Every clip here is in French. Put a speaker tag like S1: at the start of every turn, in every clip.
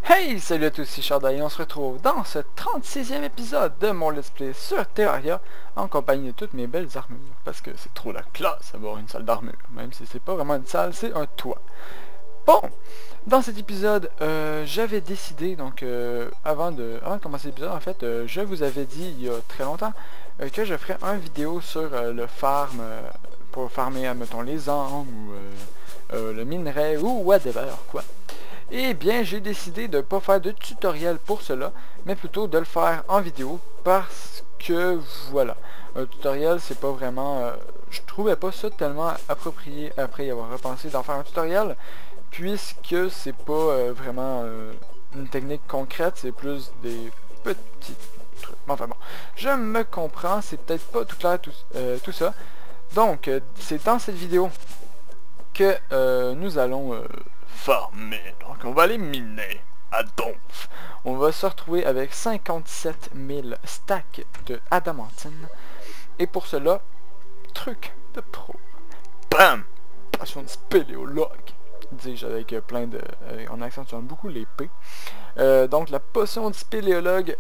S1: Hey, salut à tous, c'est Chardaille, on se retrouve dans ce 36e épisode de mon let's play sur Terraria en compagnie de toutes mes belles armures, parce que c'est trop la classe d'avoir une salle d'armure, même si c'est pas vraiment une salle, c'est un toit. Bon, dans cet épisode, j'avais décidé, donc avant de commencer l'épisode, en fait, je vous avais dit il y a très longtemps que je ferais une vidéo sur le farm, pour farmer, mettons, les armes, ou le minerai, ou whatever, quoi. Eh bien, j'ai décidé de ne pas faire de tutoriel pour cela, mais plutôt de le faire en vidéo, parce que, voilà, un tutoriel, c'est pas vraiment... je trouvais pas ça tellement approprié, après y avoir repensé, d'en faire un tutoriel, puisque c'est pas vraiment une technique concrète, c'est plus des petits trucs. Enfin bon, je me comprends, c'est peut-être pas tout clair tout ça. Donc, c'est dans cette vidéo que nous allons... farmer. Donc on va aller miner à Donf. On va se retrouver avec 57 000 stacks de adamantine. Et pour cela, truc de pro. Bam! Passion de spéléologue. Dis-je avec plein de... en accentuant beaucoup les P. Donc la potion de spéléologue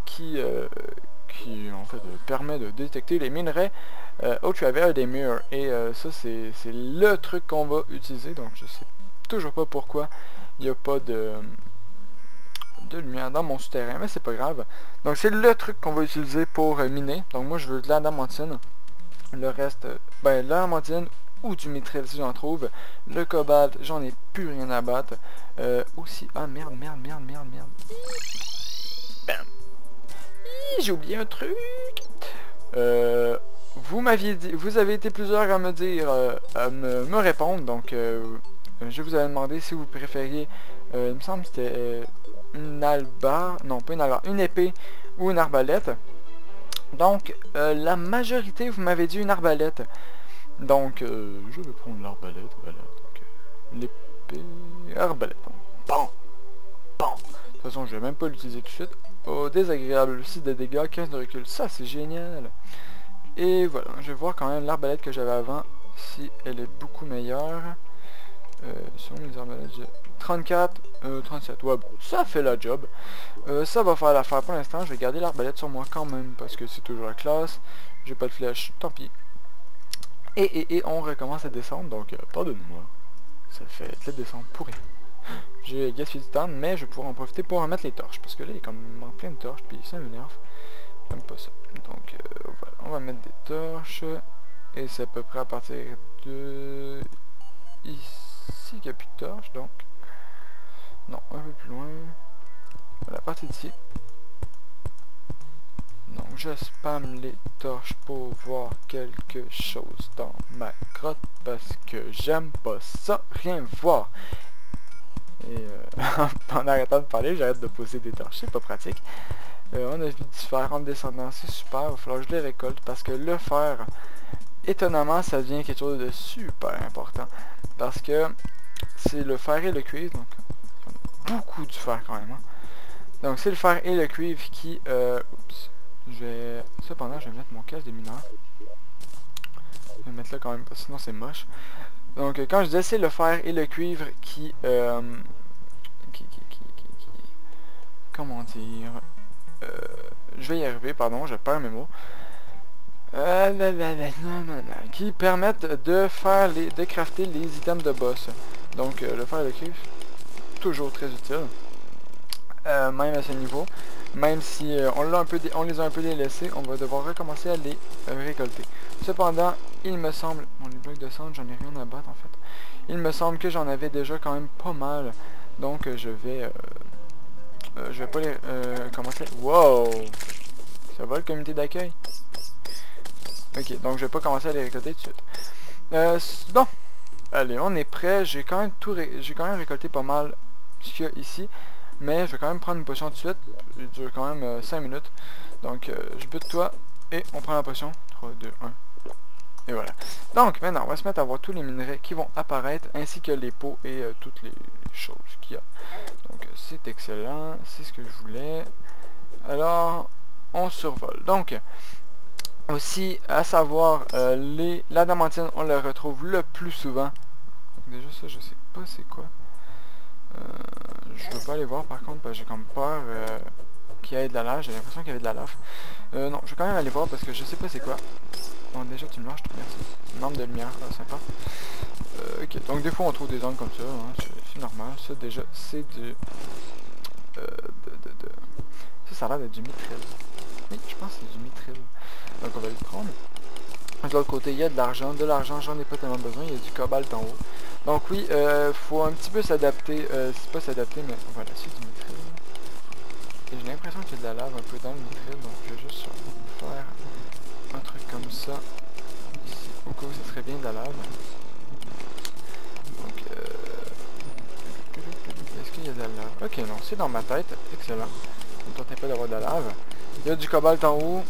S1: qui en fait permet de détecter les minerais au travers des murs. Et ça c'est le truc qu'on va utiliser. Donc je sais toujours pas pourquoi il n'y a pas de lumière dans mon souterrain, mais c'est pas grave. Donc c'est le truc qu'on va utiliser pour miner. Donc moi je veux de l'adamantine. Le reste, ben l'adamantine ou du mithril si j'en trouve. Le cobalt, j'en ai plus rien à battre. Aussi, ah merde. Bam. J'ai oublié un truc. Vous avez été plusieurs à me dire, à me répondre, donc je vous avais demandé si vous préfériez, il me semble que c'était une albarde, non pas une albarde, une épée ou une arbalète. Donc la majorité vous m'avez dit une arbalète. Donc je vais prendre l'arbalète, voilà. L'épée, arbalète. Bon. De toute façon je vais même pas l'utiliser tout de suite. Oh, désagréable aussi de dégâts, 15 de recul, ça c'est génial. Et voilà, je vais voir quand même l'arbalète que j'avais avant, si elle est beaucoup meilleure. Sur les arbalètes, 34, 37, ouais bon, ça fait la job. Ça va faire l'affaire pour l'instant, je vais garder l'arbalète sur moi quand même, parce que c'est toujours la classe. J'ai pas de flèche, tant pis. Et on recommence à descendre, donc pardonne-moi. Ça fait de la descente pour rien. J'ai gaspillé du temps, mais je pourrais en profiter pour en mettre les torches, parce que là il est comme en plein de torches, puis ça m'énerve. J'aime pas ça. Donc voilà, on va mettre des torches, et c'est à peu près à partir de ici qu'il n'y a plus de torches, donc non, un peu plus loin, voilà, à partir d'ici. Donc je spam les torches pour voir quelque chose dans ma grotte, parce que j'aime pas ça, rien voir. Et en arrêtant de parler, j'arrête de poser des torches, c'est pas pratique. On a vu du fer en descendant, c'est super, il va falloir que je les récolte, parce que le fer, étonnamment, ça devient quelque chose de super important. Parce que c'est le fer et le cuivre, donc beaucoup du fer quand même. Hein. Donc c'est le fer et le cuivre qui... oups, cependant, je vais mettre mon casque de mineur. Je vais mettre là quand même, parce que sinon c'est moche. Donc quand je disais c'est le fer et le cuivre qui... comment dire... je vais y arriver, pardon, je perds mes mots. Qui permettent de faire de crafter les items de boss. Donc le fer et le cuivre, toujours très utile. Même à ce niveau. Même si on les a un peu délaissés, on va devoir recommencer à les récolter. Cependant, il me semble... Bon, les blocs de cendre, j'en ai rien à battre en fait. Il me semble que j'en avais déjà quand même pas mal. Donc je vais pas les commencer... Wow! Ça va le comité d'accueil? Ok, donc je vais pas commencer à les récolter tout de suite. Bon, allez, on est prêt. J'ai quand même récolté pas mal ce qu'il y a ici. Mais je vais quand même prendre une potion tout de suite. Il dure quand même 5 minutes. Donc je bute toi et on prend la potion. 3, 2, 1. Et voilà. Donc maintenant, on va se mettre à voir tous les minerais qui vont apparaître, ainsi que les pots et toutes les choses qu'il y a. Donc c'est excellent, c'est ce que je voulais. Alors, on survole. Donc... aussi, à savoir, l'adamantine, on le retrouve le plus souvent. Donc déjà ça, je sais pas c'est quoi. Je veux pas aller voir par contre parce que j'ai comme peur qu'il y ait de la lave. J'ai l'impression qu'il y avait de la lave. Non, je vais quand même aller voir parce que je sais pas c'est quoi. Bon, déjà tu me lâches, merci. Une lampe de lumière, sympa. Ok, donc des fois on trouve des angles comme ça, hein, c'est normal. Ça déjà, c'est du... Ça a l'air d'être du mithril. Oui, je pense que c'est du mithril. Donc on va le prendre. De l'autre côté, il y a de l'argent. De l'argent, j'en ai pas tellement besoin. Il y a du cobalt en haut. Donc oui, faut un petit peu s'adapter. C'est pas s'adapter, mais voilà, c'est du mithril. Et j'ai l'impression qu'il y a de la lave un peu dans le mithril. Donc je vais juste faire un truc comme ça. Ici, au cas où ça serait bien de la lave. Donc, est-ce qu'il y a de la lave? Ok, non, c'est dans ma tête. Excellent. Ne tentez pas d'avoir de la lave. Il y a du cobalt en haut.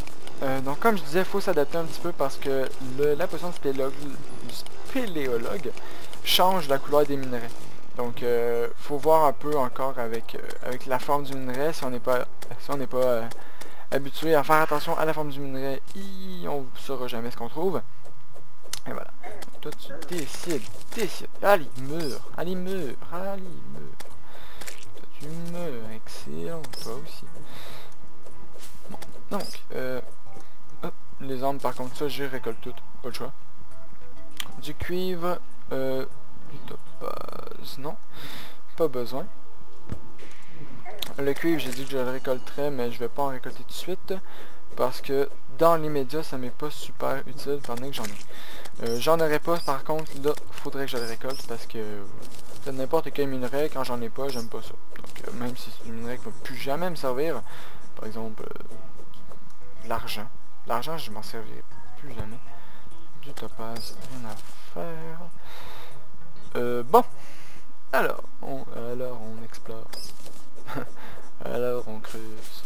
S1: Donc comme je disais, il faut s'adapter un petit peu parce que la potion du spéléologue change la couleur des minerais. Donc faut voir un peu encore avec la forme du minerai. Si on n'est pas, habitué à faire attention à la forme du minerai, on ne saura jamais ce qu'on trouve. Et voilà. Donc, toi tu décides. Allez, meurs. Allez, meurs. Allez, meurs. Toi tu meurs. Excellent. Toi aussi. Bon. Donc, les armes par contre, ça je récolte toutes. Pas le choix. Du cuivre. Du topaz. Non. Pas besoin. Le cuivre, j'ai dit que je le récolterais, mais je vais pas en récolter tout de suite. Parce que dans l'immédiat, ça m'est pas super utile, étant donné que j'en ai. J'en aurais pas, par contre, là, faudrait que je le récolte parce que de n'importe quel minerai, quand j'en ai pas, j'aime pas ça. Donc, même si c'est un minerai qui va plus jamais me servir, par exemple, l'argent. L'argent, je m'en servirai plus jamais. Du topaz, rien à faire. Bon. Alors, on explore. Alors, on creuse.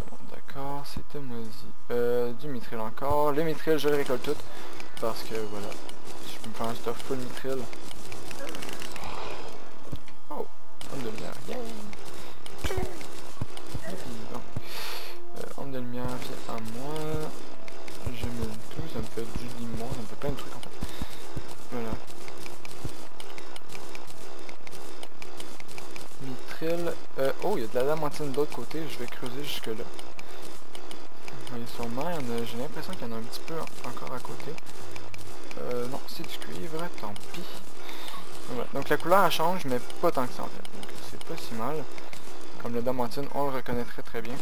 S1: Bon, d'accord, c'était moisi. Du mithril encore. Le mithril, je le récolte tout. Parce que, voilà. Si je peux me faire un stuff full mithril. Oh, homme de lumière. Yay! Homme de lumière vient à moi. Je mets tout, ça me fait du limon, ça me fait plein de trucs en fait. Voilà. Mithril. Oh, il y a de la lamantine de l'autre côté, je vais creuser jusque là. Mais sûrement, j'ai l'impression qu'il y en a un petit peu encore à côté. Non, c'est du cuivre, tant pis. Voilà. Donc la couleur elle change, mais pas tant que ça en fait. Donc c'est pas si mal. Comme le damantine, on le reconnaîtrait très bien.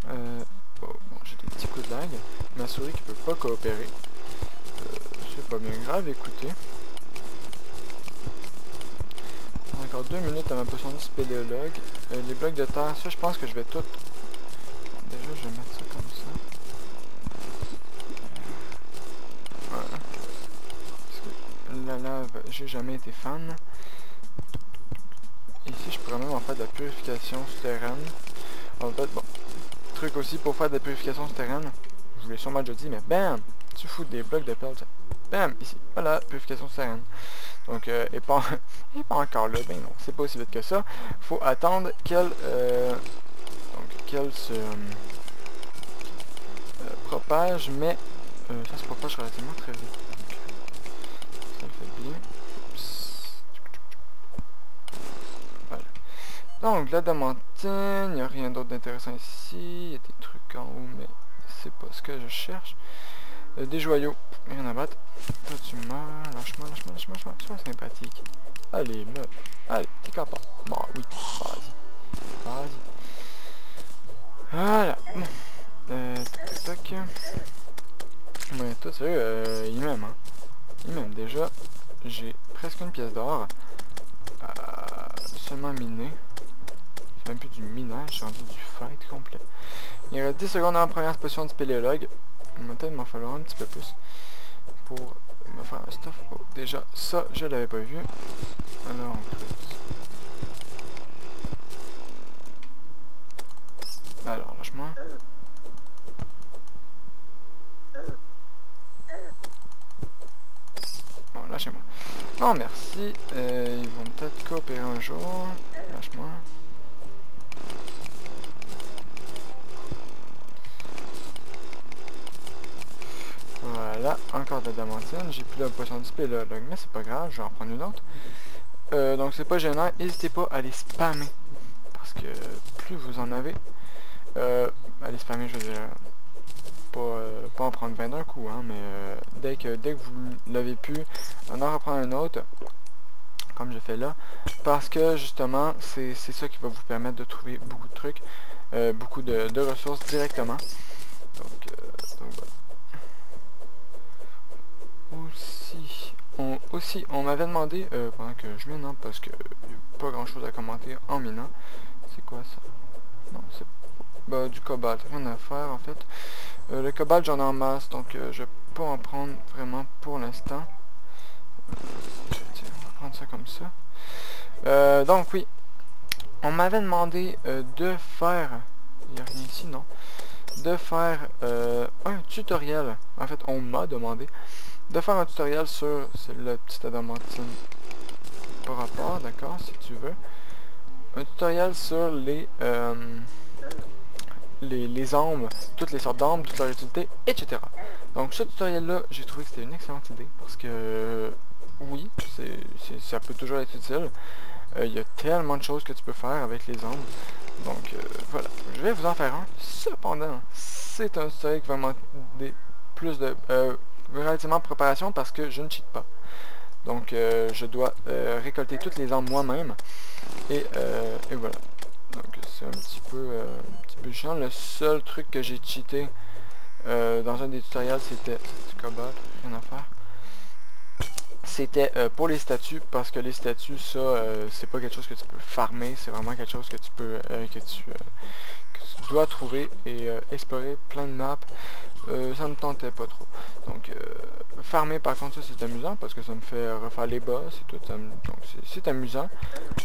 S1: Oh, bon, j'ai des petits coups de lag. Ma souris qui peut pas coopérer. C'est pas bien grave, écoutez. On a encore 2 minutes à ma potion de spéléologue. Les blocs de terre, ça je pense que je vais tout... Déjà je vais mettre ça comme ça. Voilà. Parce que la lave, j'ai jamais été fan. Ici je pourrais même en faire de la purification souterraine. En fait, bon. Truc aussi pour faire de la purification souterraine. Je vous l'ai sûrement déjà dit, mais bam! Tu fous des blocs de perles. Bam! Ici. Voilà, purification souterraine. Donc, et pas encore là. Ben non, c'est pas aussi vite que ça. Faut attendre qu'elle se propage, mais ça se propage relativement très vite. Donc, ça le fait bien. Voilà. Donc, la damantine, il n'y a rien d'autre d'intéressant ici. Il y a des trucs en haut, mais c'est pas ce que je cherche. Des joyaux, rien à battre. Toi tu meurs, lâche-moi, sois sympathique. Allez, meurs. Allez, t'es capable. Bon, oui, vas-y. Voilà, bon. Tac. Mais toi, sérieux, il m'aime, hein. Il m'aime déjà. J'ai presque une pièce d'or. Seulement miné. C'est même plus du minage, j'ai rendu du fight complet. Il reste 10 secondes en première potion de spéléologue. Il va peut-être m'en falloir un petit peu plus pour me faire un stuff. Oh, déjà, ça, je l'avais pas vu. Alors, on creuse. Alors, lâche-moi. Bon, lâchez-moi. Non, merci. Ils vont peut-être coopérer un jour. Lâche-moi. Voilà. Voilà, encore de l'adamantine. J'ai plus la potion du spéléologue, mais c'est pas grave, je vais en prendre une autre. Donc c'est pas gênant, n'hésitez pas à les spammer. Parce que plus vous en avez, à les spammer, je veux dire, pas en prendre 20 d'un coup, hein, mais dès que vous l'avez pu, en reprendre un autre, comme je fais là, parce que justement, c'est ça qui va vous permettre de trouver beaucoup de trucs, beaucoup de ressources directement. Donc voilà. Aussi, on m'avait demandé, pendant que je mine, hein, parce que y a pas grand chose à commenter en minant. C'est quoi ça? Non, c'est du cobalt, rien à faire en fait. Le cobalt j'en ai en masse, donc je vais pas en prendre vraiment pour l'instant. Tiens, on va prendre ça comme ça. Donc oui, on m'avait demandé de faire, il n'y a rien ici non, de faire un tutoriel. En fait, on m'a demandé de faire un tutoriel sur le petit adamantine par rapport, d'accord, si tu veux. Un tutoriel sur les armes, toutes les sortes d'armes, toutes leurs utilités, etc. Donc ce tutoriel-là, j'ai trouvé que c'était une excellente idée, parce que oui, ça peut toujours être utile. Il y a tellement de choses que tu peux faire avec les armes. Donc voilà, je vais vous en faire un. Cependant, c'est un tutoriel qui va demander plus de relativement préparation parce que je ne cheat pas. Donc je dois récolter toutes les armes moi-même. Et voilà. Donc c'est un petit peu chiant. Le seul truc que j'ai cheaté dans un des tutoriels, c'était du cobalt, rien à faire. C'était pour les statues, parce que les statues, ça, c'est pas quelque chose que tu peux farmer, c'est vraiment quelque chose que tu peux, que tu dois trouver et explorer plein de maps. Ça me tentait pas trop. Donc, farmer par contre, ça c'est amusant, parce que ça me fait refaire les boss et tout, donc c'est amusant.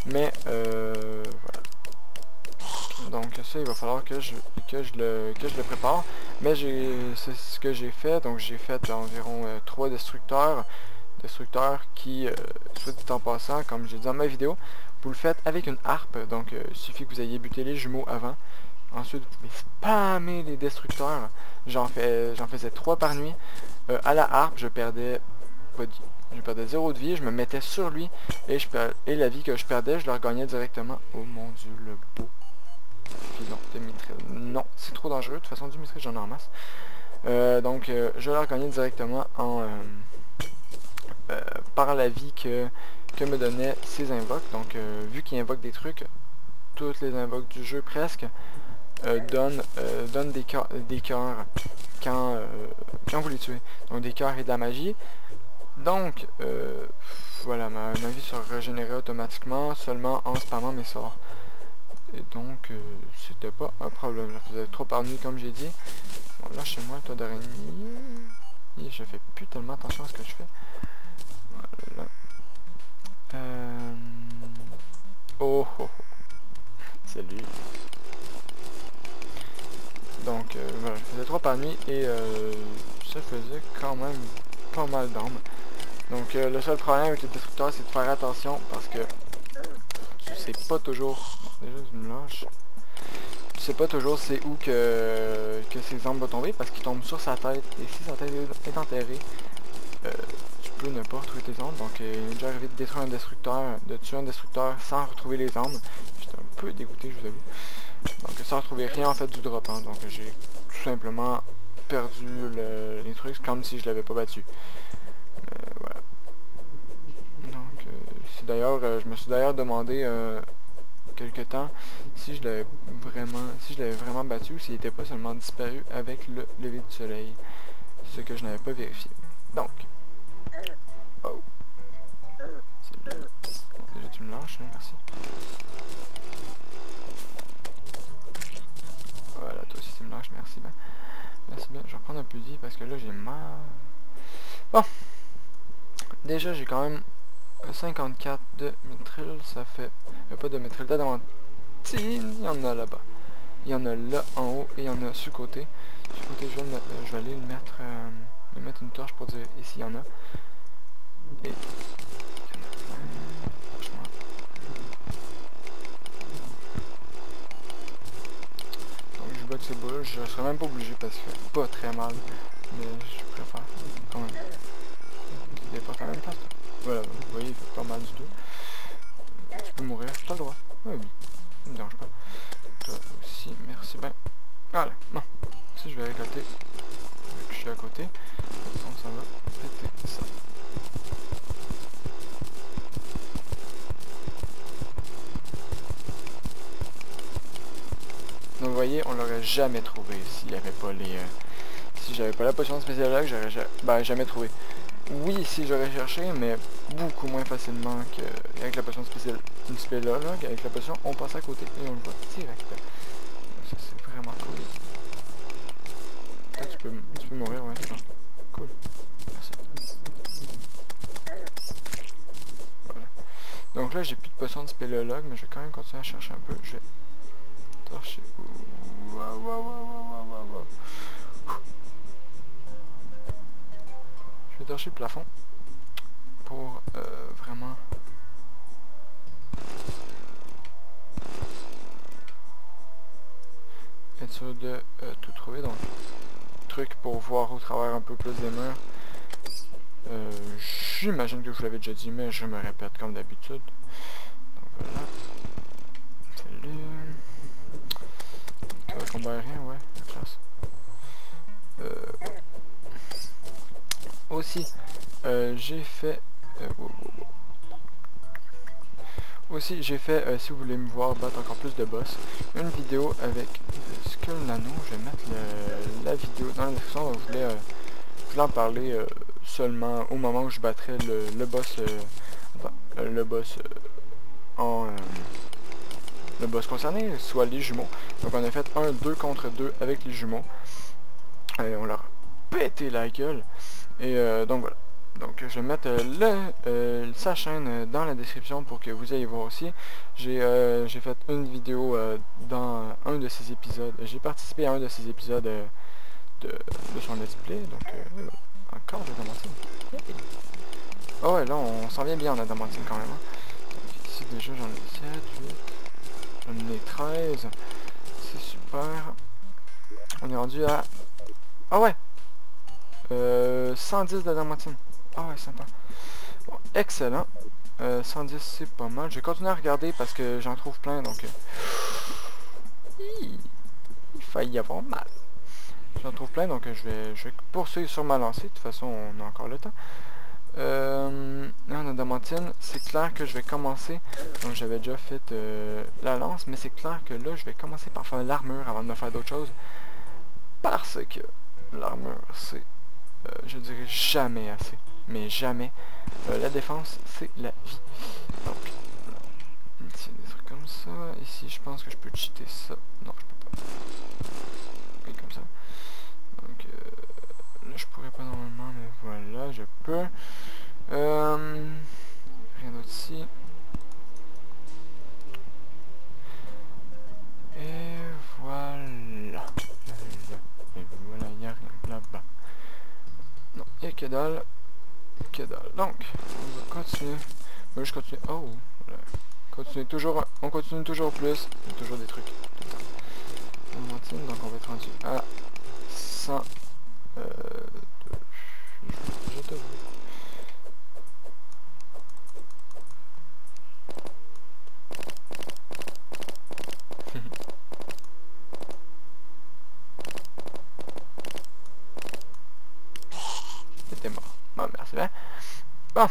S1: Mais, voilà. Donc ça, il va falloir que je le prépare. Mais c'est ce que j'ai fait, donc j'ai fait environ 3 destructeurs qui, soit dit en passant, comme j'ai dit dans ma vidéo, vous le faites avec une harpe, donc il suffit que vous ayez buté les jumeaux avant. Ensuite, vous pouvez spammer les destructeurs. J'en faisais 3 par nuit. À la harpe, je perdais pas de vie. Je perdais 0 de vie, je me mettais sur lui, et la vie que je perdais, je le regagnais directement. Oh mon dieu, le beau filon de mitril. Non, c'est trop dangereux, de toute façon du mitril j'en ai en masse. Donc je le regagnais directement par la vie que me donnaient ces invoques. Donc vu qu'ils invoquent des trucs, toutes les invoques du jeu presque donnent des cœurs quand vous les tuez. Donc des cœurs et de la magie. Donc voilà, ma vie se régénérait automatiquement seulement en spammant mes sorts. Et donc c'était pas un problème. Je faisais 3 par nuit comme j'ai dit. Bon, là chez moi, toi d'araignée. Et je fais plus tellement attention à ce que je fais. Voilà. Oh, oh, oh. Salut. Donc voilà, je faisais 3 par nuit et ça faisait quand même pas mal d'armes. Donc le seul problème avec les destructeurs, c'est de faire attention parce que tu sais pas toujours. Bon, déjà je me lâche. Tu sais pas toujours c'est où que ces armes vont tomber parce qu'ils tombent sur sa tête. Et si sa tête est enterrée, tu peux ne pas retrouver tes armes. Donc il est déjà arrivé de détruire un destructeur, de tuer un destructeur sans retrouver les armes. J'étais un peu dégoûté, je vous avoue. Donc sans retrouver rien en fait du drop. Hein. Donc j'ai tout simplement perdu les trucs comme si je l'avais pas battu. Voilà. Donc c'est d'ailleurs, je me suis d'ailleurs demandé quelque temps si je l'avais vraiment battu ou s'il n'était pas seulement disparu avec le lever du soleil. Ce que je n'avais pas vérifié. Donc. Oh. C'est lui. Bon, déjà tu me lâches, hein, merci. Voilà, toi aussi tu me lâches, merci bien. Merci bien, je vais reprendre un peu de vie parce que là j'ai mal. Bon. Déjà j'ai quand même 54 de mitril, ça fait... pas de mitril, d'adamantine, il y en a là-bas. Il y en a là en haut et il y en a sur le côté. Sur le côté je vais aller le mettre une torche pour dire ici il y en a. Et... il y en a plein, franchement. Donc je bloque ces boules, je serais même pas obligé parce que ça fait pas très mal. mais je préfère quand même. Il est pas à la même place. Voilà, vous voyez, il fait pas mal du tout. Tu peux mourir, t'as le droit. Oui, oui, ça me dérange pas. Toi aussi, merci bien. Voilà, bon. Si je vais récolter, vu que je suis à côté, on s'en va péter ça. Donc vous voyez, on l'aurait jamais trouvé s'il n'y avait pas les... si j'avais pas la potion spéciale, j'aurais jamais trouvé. Oui, si j'aurais cherché, mais beaucoup moins facilement qu'avec la potion spéciale. Une spéciale, avec la potion, on passe à côté et on le voit direct. Ça c'est vraiment cool. Toi, tu peux mourir, ouais, c'est bon. Cool. Merci. Voilà. Donc là, j'ai plus de potion de spéléologue, mais je vais quand même continuer à chercher un peu. Je vais torcher. Je vais torcher le plafond pour vraiment être sûr de tout trouver. Donc, truc pour voir au travers un peu plus des murs. J'imagine que je vous l'avais déjà dit, mais je me répète comme d'habitude. Donc voilà. Salut. Combat aérien, ouais, la classe. Aussi, j'ai fait... Aussi, j'ai fait, si vous voulez me voir battre encore plus de boss, une vidéo avec Skull Nano. Je vais mettre la vidéo dans la description. Donc, je voulais en parler seulement au moment où je battrais le boss, le boss concerné, soit les jumeaux. Donc on a fait 1-2 contre 2 avec les jumeaux. Et on leur a pété la gueule. Et donc voilà. Donc je vais mettre sa chaîne dans la description pour que vous ayez voir aussi. J'ai fait une vidéo dans un de ces épisodes. J'ai participé à un de ces épisodes de son let's play. Donc encore de Adamantine. Hey. Oh ouais, là on s'en vient bien en Adamantine quand même. Hein. Donc ici déjà j'en ai 7, 8, j'en ai 13. C'est super. On est rendu à... Ah ouais, 110 d'adamantine. Ah ouais, sympa. Bon, excellent. 110 c'est pas mal. Je vais continuer à regarder parce que j'en trouve plein, donc... il faillit y avoir mal. J'en trouve plein, donc je vais poursuivre sur ma lancée. De toute façon, on a encore le temps. Là, en adamantine, c'est clair que je vais commencer. Donc j'avais déjà fait la lance, mais c'est clair que là, je vais commencer par faire l'armure avant de me faire d'autres choses. Parce que l'armure, c'est... je dirais jamais assez. Mais jamais. La défense, c'est la vie. Donc, ici, des trucs comme ça. Ici, je pense que je peux cheater ça. Non, je peux pas. Oui, comme ça. Donc, là, je pourrais pas normalement, mais voilà, je peux. Rien d'autre ici. Et voilà. Et voilà, il n'y a rien là-bas. Non, il n'y a que dalle. Que dalle. Donc, on va continuer. Moi, je continue. Oh, voilà. On continue toujours plus. Il y a toujours des trucs. Tout le temps. Donc, on va être rendu à 100. Je te vois. T'es mort. Bon, merci bien. Bon.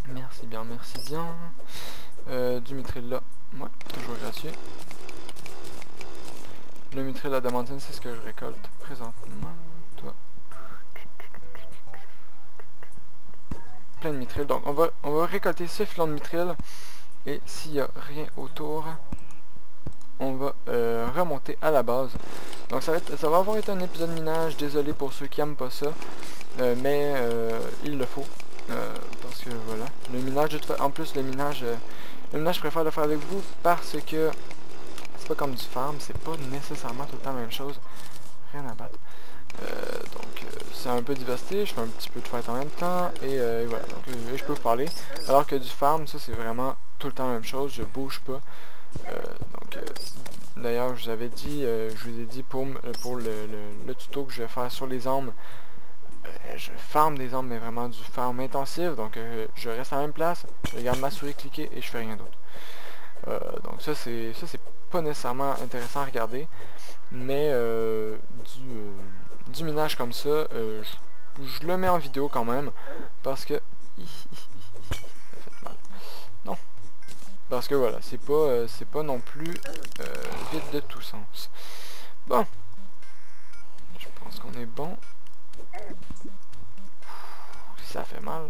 S1: Merci bien, merci bien. Du mithril là. Ouais, toujours gratuit. Le mithril adamantine, c'est ce que je récolte présentement. Toi. Plein de mithril. Donc on va récolter ce filon de mithril. Et s'il n'y a rien autour, on va remonter à la base. Donc ça va avoir été un épisode minage. Désolé pour ceux qui aiment pas ça. Mais il le faut. Parce que voilà. Le minage, en plus le minage, je préfère le faire avec vous parce que c'est pas comme du farm, c'est pas nécessairement tout le temps la même chose. Rien à battre. Donc c'est un peu diversité, je fais un petit peu de fight en même temps et voilà, donc je peux vous parler. Alors que du farm, ça c'est vraiment tout le temps la même chose, je bouge pas. Donc d'ailleurs je vous ai dit pour le tuto que je vais faire sur les armes, je farme des armes, mais vraiment du farm intensif. Donc je reste à la même place, je regarde ma souris cliquer et je fais rien d'autre. Donc ça c'est pas nécessairement intéressant à regarder. Mais du minage comme ça, je le mets en vidéo quand même. Parce que... ça fait mal. Non. Parce que voilà, c'est pas non plus vide de tout sens. Bon. Je pense qu'on est bon. Ça fait mal.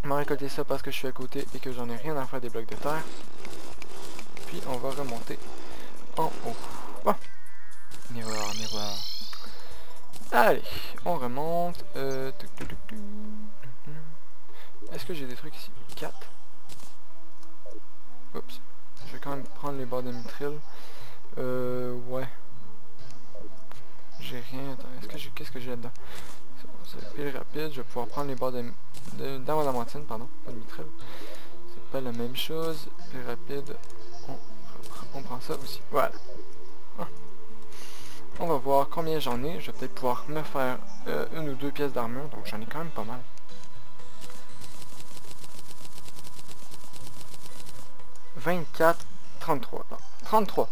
S1: On va récolter ça parce que je suis à côté et que j'en ai rien à faire des blocs de terre. Puis on va remonter en haut. Bon. Miroir, miroir. Allez, on remonte. Est-ce que j'ai des trucs ici? 4. Oups. Je vais quand même prendre les barres de mitril. Ouais. J'ai rien. Attends, qu'est-ce que j'ai là-dedans? C'est pile rapide. Je vais pouvoir prendre les barres d'adamantine, pardon, pas de mitril. C'est pas la même chose. Pile rapide. On prend ça aussi. Voilà. Ah. On va voir combien j'en ai. Je vais peut-être pouvoir me faire une ou deux pièces d'armure. Donc j'en ai quand même pas mal. 24, 33. Non, 33.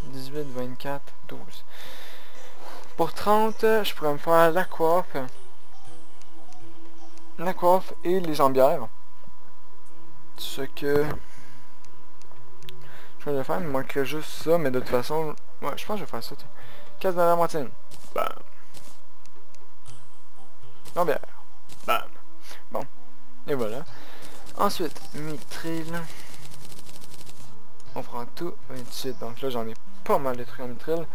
S1: 18, 24, 12. Pour 30, je pourrais me faire la coiffe et les jambières. Ce que je vais faire, il me manquerait juste ça, mais de toute façon, ouais, je pense que je vais faire ça. Casse de la moitié. Bam. Jambière. Bam. Bon. Et voilà. Ensuite, mitril. On prend tout. 28. Donc là, j'en ai pas mal de trucs en mitril.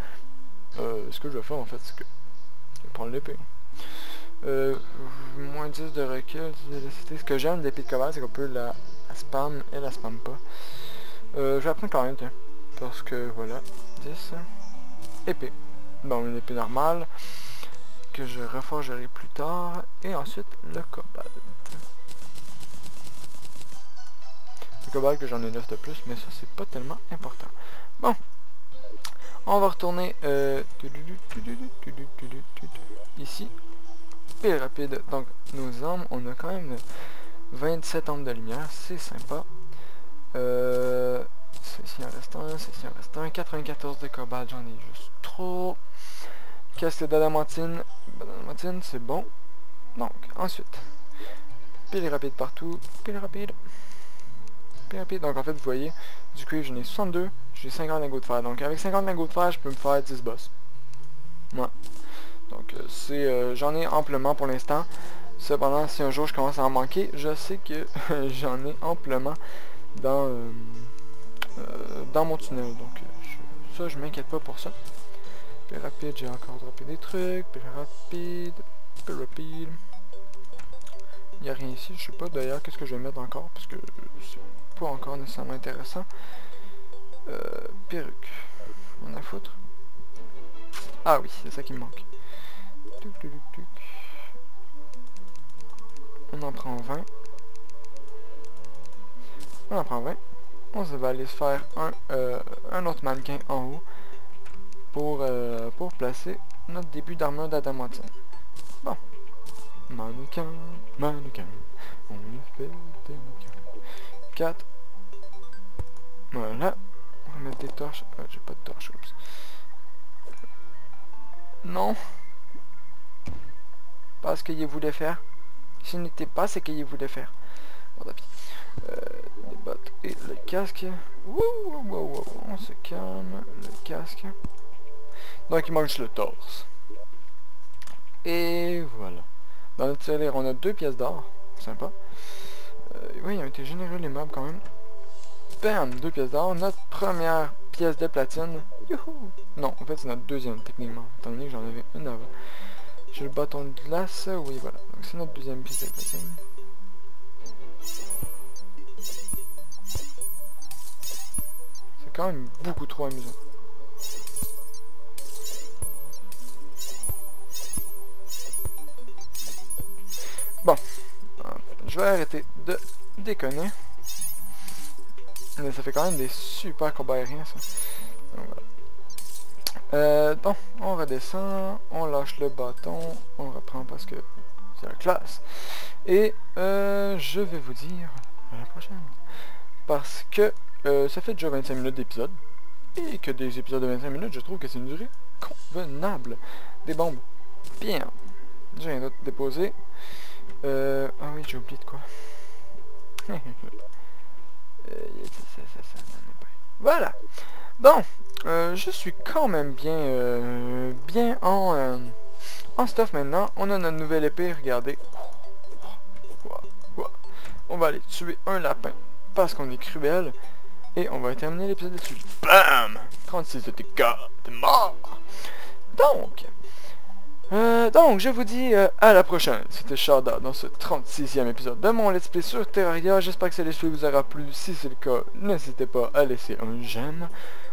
S1: Ce que je vais faire, en fait, c'est que je vais prendre l'épée. Moins 10 de recul. Ce que j'aime de l'épée de cobalt, c'est qu'on peut la spam et la spam pas. Je vais apprendre quand même, tiens. Parce que, voilà. 10. Épée. Bon, une épée normale. Que je reforgerai plus tard. Et ensuite, le cobalt. Le cobalt que j'en ai 9 de plus, mais ça c'est pas tellement important. Bon, on va retourner ici. Pile rapide, donc nos armes, on a quand même 27 armes de lumière, c'est sympa. Ceci en reste un, ceci en reste un, 94 de cobalt, j'en ai juste trop. Casque d'adamantine, c'est bon. Donc, ensuite, pile rapide partout, pile rapide. Donc en fait vous voyez, du cuivre j'en ai 62, j'ai 50 lingots de fer. Donc avec 50 lingots de fer je peux me faire 10 boss. Ouais. Donc j'en ai amplement pour l'instant. Cependant si un jour je commence à en manquer, je sais que j'en ai amplement dans mon tunnel. Donc ça je m'inquiète pas pour ça. Plus rapide, j'ai encore droppé des trucs, plus rapide. Il n'y a rien ici, je sais pas d'ailleurs qu'est-ce que je vais mettre encore parce que c'est pas encore nécessairement intéressant. Perruque. On a foutre. Ah oui, c'est ça qui me manque. On en prend 20. On en prend 20. On va aller se faire un autre mannequin en haut pour placer notre début d'armure d'adamantine. Bon. Mannequin, mannequin. On fait des mannequins. 4. Voilà. On va mettre des torches. J'ai pas de torches. Oups. Non. Pas ce qu'il voulait faire. Ce n'était pas ce qu'il voulait faire. Bon, les bottes et le casque. Wow. On se calme. Le casque. Donc il manque juste le torse. Et voilà. Dans notre tirelire, on a 2 pièces d'or. Sympa. Oui, ils ont été généreux les meubles quand même. Bam! 2 pièces d'or. Notre première pièce de platine. Youhou! Non, en fait c'est notre deuxième techniquement. Étant donné que j'en avais une avant. J'ai le bâton de glace. Oui, voilà. Donc c'est notre deuxième pièce de platine. C'est quand même beaucoup trop amusant. Bon, je vais arrêter de déconner. Mais ça fait quand même des super combats aériens, ça. Donc, Bon, on redescend, on lâche le bâton, on reprend parce que c'est la classe. Et je vais vous dire à la prochaine. Parce que ça fait déjà 25 minutes d'épisode. Et que des épisodes de 25 minutes, je trouve que c'est une durée convenable. Des bombes. Bien. J'ai rien d'autre déposé. Ah oui, j'ai oublié de quoi. Voilà. Bon, je suis quand même bien en stuff maintenant. On a notre nouvelle épée, regardez. On va aller tuer un lapin parce qu'on est cruel. Et on va terminer l'épisode dessus. BAM! 36 de dégâts de mort. Donc, je vous dis à la prochaine. C'était Sharda dans ce 36e épisode de mon Let's Play sur Terraria. J'espère que ce Let's Play vous aura plu. Si c'est le cas, n'hésitez pas à laisser un j'aime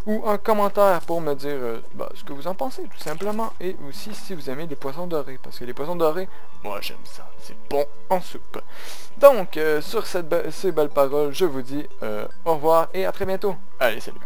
S1: ou un commentaire pour me dire ce que vous en pensez, tout simplement. Et aussi si vous aimez les poissons dorés. Parce que les poissons dorés, moi j'aime ça. C'est bon en soupe. Donc, sur ces belles paroles, je vous dis au revoir et à très bientôt. Allez, salut.